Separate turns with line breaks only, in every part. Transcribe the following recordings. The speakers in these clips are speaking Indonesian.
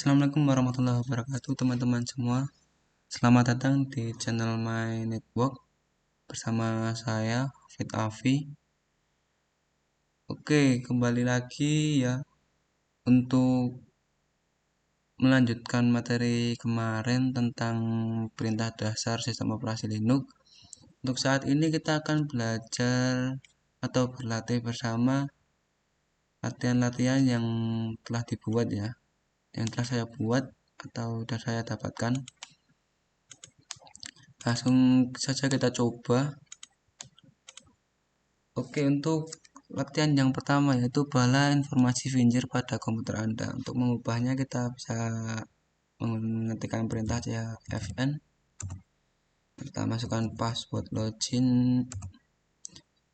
Assalamualaikum warahmatullahi wabarakatuh teman-teman semua. Selamat datang di channel My Network bersama saya Fit Afi. Oke, kembali lagi ya untuk melanjutkan materi kemarin tentang perintah dasar sistem operasi Linux. Untuk saat ini kita akan belajar atau berlatih bersama latihan-latihan yang telah dibuat ya, yang telah saya buat atau sudah saya dapatkan. Langsung saja kita coba. Oke, untuk latihan yang pertama yaitu bala informasi finger pada komputer Anda. Untuk mengubahnya kita bisa mengetikkan perintah cfn. Kita masukkan password login.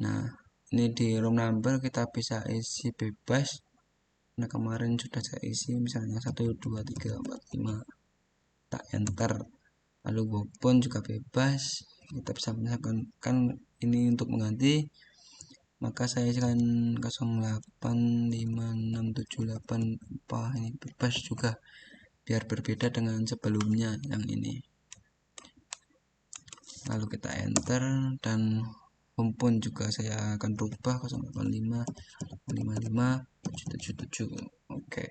Nah, ini di room number kita bisa isi bebas. Nah, kemarin sudah saya isi misalnya 1 2 3 4 5. Tak enter. Lalu walaupun juga bebas. Kita bisa misalkan kan ini untuk mengganti, maka saya isikan 085678. Ini bebas juga biar berbeda dengan sebelumnya yang ini. Lalu kita enter dan home pun juga saya akan rubah 08555577. Oke,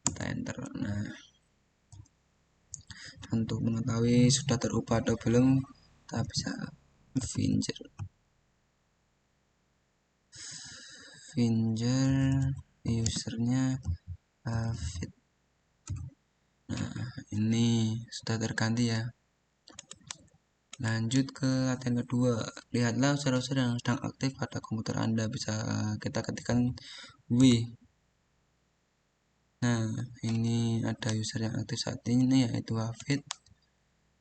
kita enter. Nah, untuk mengetahui sudah terubah atau belum, kita bisa finger usernya Fit. Nah, ini sudah terganti ya. Lanjut ke latihan kedua. Lihatlah user-user yang sedang aktif pada komputer Anda. Bisa kita ketikkan W. Nah, ini ada user yang aktif saat ini yaitu Hafid.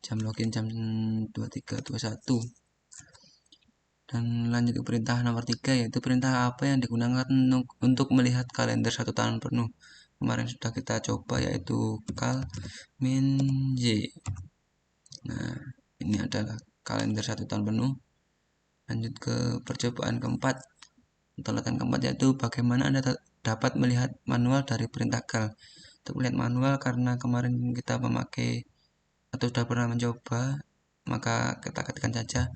Jam login jam 23.21. Dan lanjut ke perintah nomor 3 yaitu perintah apa yang digunakan untuk melihat kalender 1 tahun penuh. Kemarin sudah kita coba yaitu kal min j. Nah, ini adalah kalender 1 tahun penuh. Lanjut ke percobaan keempat. Untuk latihan keempat yaitu bagaimana Anda dapat melihat manual dari perintah kal. Untuk melihat manual, karena kemarin kita memakai atau sudah pernah mencoba, maka kita ketikkan saja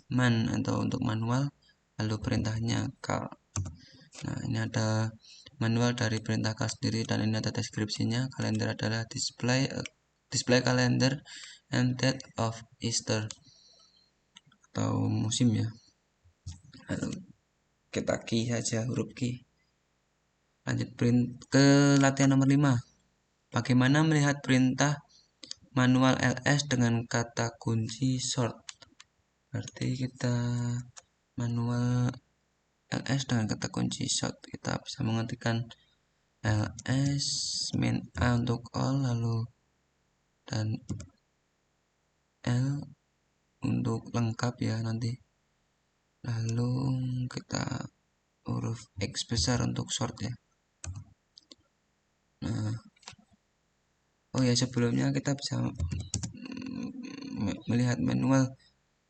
man atau untuk manual, lalu perintahnya kal. Nah, ini ada manual dari perintah kal sendiri dan ini ada deskripsinya. Kalender adalah display kalender and date of Easter atau musim ya. Lalu kita key saja, huruf key. Lanjut ke latihan nomor 5. Bagaimana melihat perintah manual ls dengan kata kunci short. Berarti kita manual ls dengan kata kunci short, kita bisa mengetikkan ls min a untuk all, lalu dan l untuk lengkap ya nanti, lalu kita huruf X besar untuk short ya. Nah, oh ya, sebelumnya kita bisa melihat manual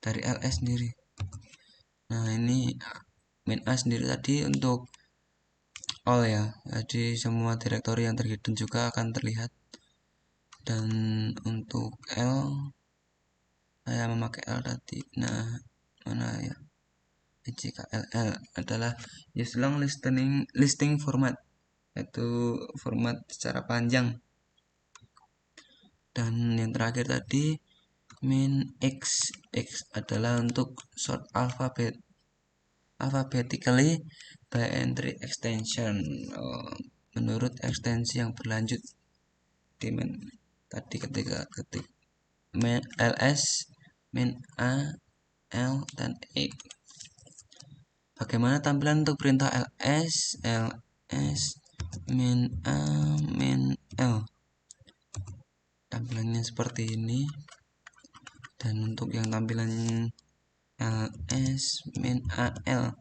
dari ls sendiri. Nah, ini min a sendiri tadi untuk all ya, jadi semua direktori yang terhidden juga akan terlihat. Dan untuk L saya memakai L tadi. Nah, mana ya, JKLL adalah use long listing format, yaitu format secara panjang. Dan yang terakhir tadi min X adalah untuk short alphabetically by entry extension, menurut ekstensi yang berlanjut di tadi ketika ketik ls min a l dan e. Bagaimana tampilan untuk perintah ls min a min l? Tampilannya seperti ini. Dan untuk yang tampilan ls min a l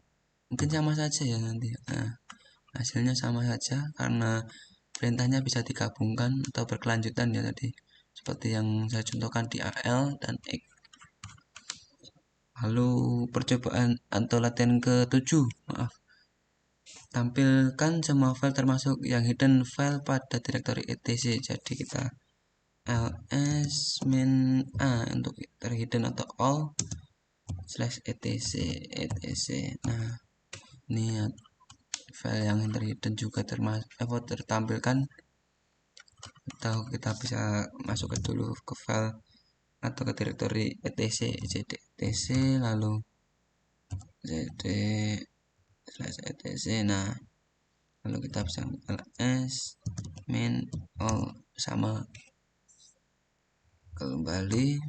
mungkin sama saja ya nanti. Nah, hasilnya sama saja karena perintahnya bisa digabungkan atau berkelanjutan ya tadi, seperti yang saya contohkan di AL dan X. Lalu percobaan atau latihan ke-7, tampilkan semua file termasuk yang hidden file pada direktori etc. Jadi kita ls min a untuk terhidden atau all /etc. Nah, ini file yang terhidden juga tertampilkan, atau kita bisa masuk ke dulu ke file atau ke direktori etc etc lalu cd /etc. Nah, lalu kita bisa ls min all sama kembali,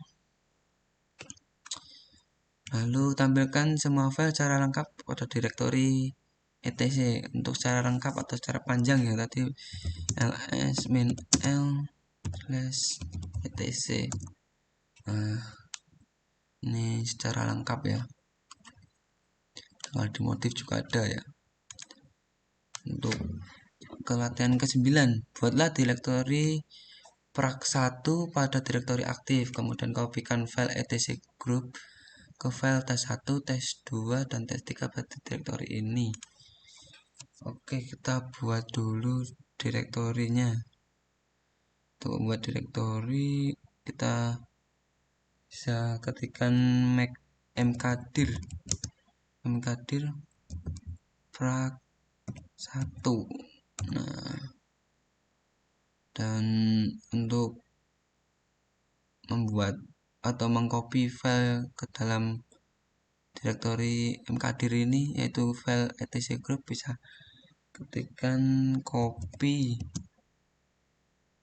lalu tampilkan semua file secara lengkap pada direktori etc. Untuk secara lengkap atau secara panjang ya tadi ls min l /etc. Nah, ini secara lengkap ya. Kalau di modif juga ada ya. Untuk ke latihan ke-9, buatlah direktori prak1 pada direktori aktif, kemudian kopikan file etc group ke file tes1, tes2, dan tes3 pada direktori ini. Oke, kita buat dulu direktorinya. Untuk membuat direktori, kita bisa ketikkan mkdir prak1. Nah, dan untuk membuat atau mengcopy file ke dalam direktori mkdir ini, yaitu file etc group, bisa ketikkan copy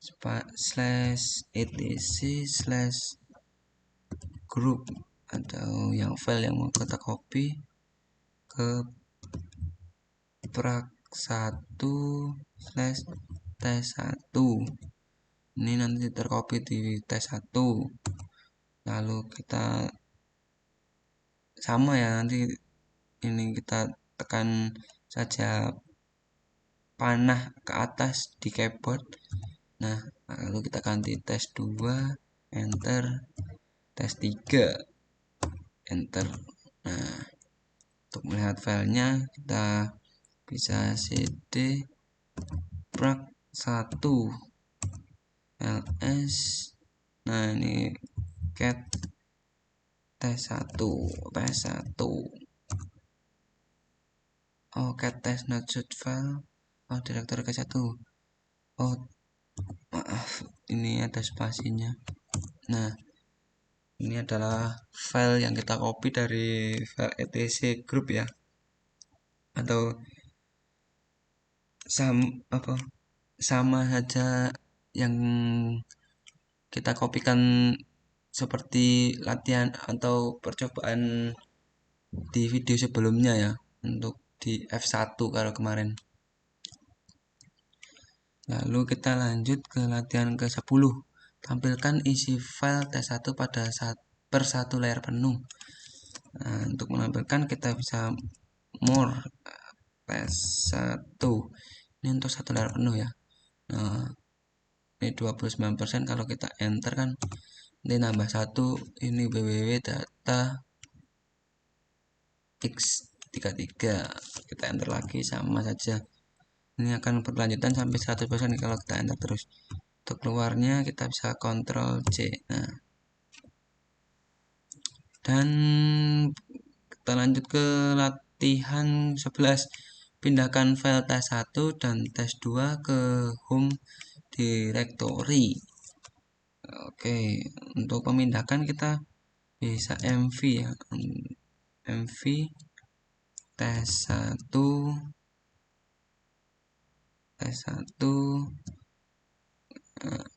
/etc/group atau yang file yang mau kita copy ke prak1/tes1. Ini nanti tercopy di tes1, lalu kita sama ya, nanti ini kita tekan saja panah ke atas di keyboard. Nah, lalu kita ganti tes2, enter, tes3, enter. Nah, untuk melihat filenya kita bisa cd prak1 ls. Nah, ini cat tes1. Oh, cat test not shoot file. Oh, direktori ke1. Oh, maaf, ini ada spasinya. Nah, ini adalah file yang kita copy dari file etc group ya, atau sama saja yang kita kopikan seperti latihan atau percobaan di video sebelumnya ya, untuk di F1 kalau kemarin. Lalu kita lanjut ke latihan ke-10. Tampilkan isi file tes1 pada per satu layar penuh. Nah, untuk menampilkan kita bisa more tes1. Ini untuk satu layar penuh ya. Nah, ini 29%. Kalau kita enter kan ini nambah 1. Ini www data x33. Kita enter lagi, sama saja. Ini akan berkelanjutan sampai 100% kalau kita enter terus. Untuk keluarnya kita bisa Ctrl C. Nah, dan kita lanjut ke latihan 11. Pindahkan file tes1 dan tes2 ke home directory. Oke, untuk memindahkan kita bisa mv ya, mv tes1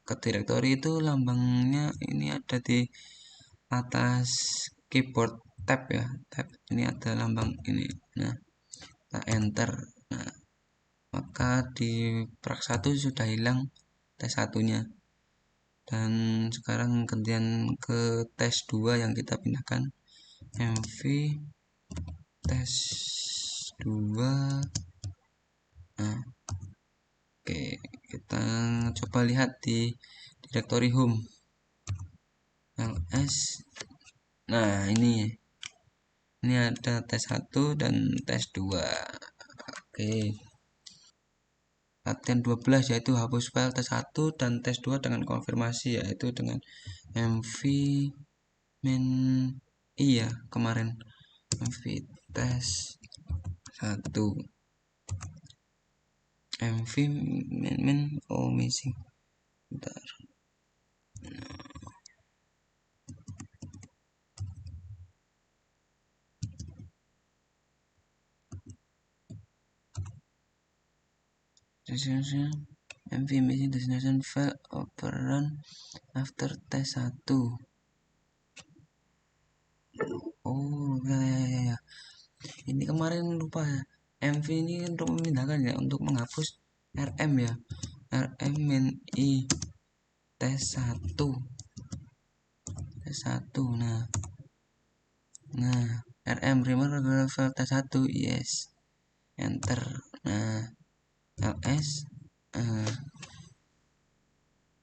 ke direktori itu lambangnya ini ada di atas keyboard, tab ya, tab ini ada lambang ini. Nah, kita enter. Nah, maka di prak1 sudah hilang tes1 nya, dan sekarang gantian ke tes2 yang kita pindahkan, mv tes2. Nah, oke, kita coba lihat di direktori home ls. Nah, ini ada tes1 dan tes2. Oke. Latihan 12 yaitu hapus file tes 1 dan tes 2 dengan konfirmasi yaitu dengan mv min i ya kemarin mv tes 1 mv min oh missing bentar. mv missing destination file operand after test 1. Oh ya. Ini kemarin lupa ya. mv ini untuk memindahkan ya, untuk menghapus rm ya. rm min i tes 1. Tes 1. Nah, rm remember file tes 1. Yes. Enter. Nah, ls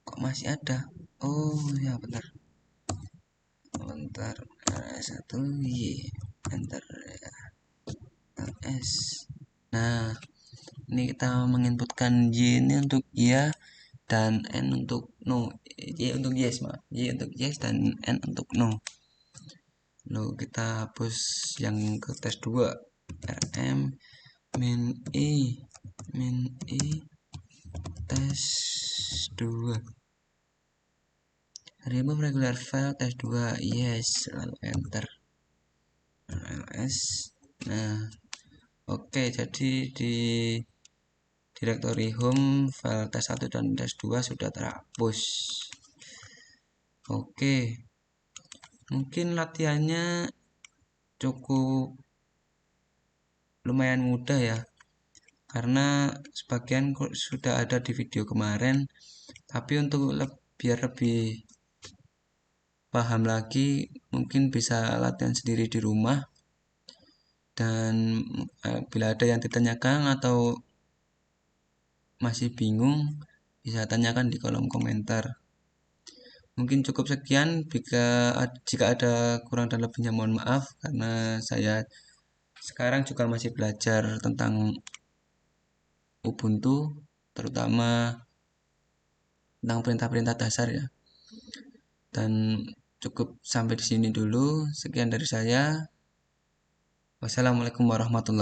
kok masih ada? Oh ya bentar. ls1 y enter ya. ls. Nah, ini kita menginputkan y ini untuk ya dan n untuk no. Y untuk yes, y untuk yes dan n untuk no. Lalu kita hapus yang ke tes 2. rm min i tes 2. Remove regular file tes 2. Yes, lalu enter. ls. Nah, oke, jadi di directory home file tes 1 dan tes 2 sudah terhapus. Oke, mungkin latihannya cukup lumayan mudah ya, karena sebagian sudah ada di video kemarin, tapi untuk biar lebih paham lagi mungkin bisa latihan sendiri di rumah, dan bila ada yang ditanyakan atau masih bingung bisa tanyakan di kolom komentar. Mungkin cukup sekian, jika ada kurang dan lebihnya mohon maaf, karena saya sekarang juga masih belajar tentang Ubuntu, terutama tentang perintah-perintah dasar ya. Dan cukup sampai di sini dulu. Sekian dari saya. Wassalamualaikum warahmatullahi wabarakatuh.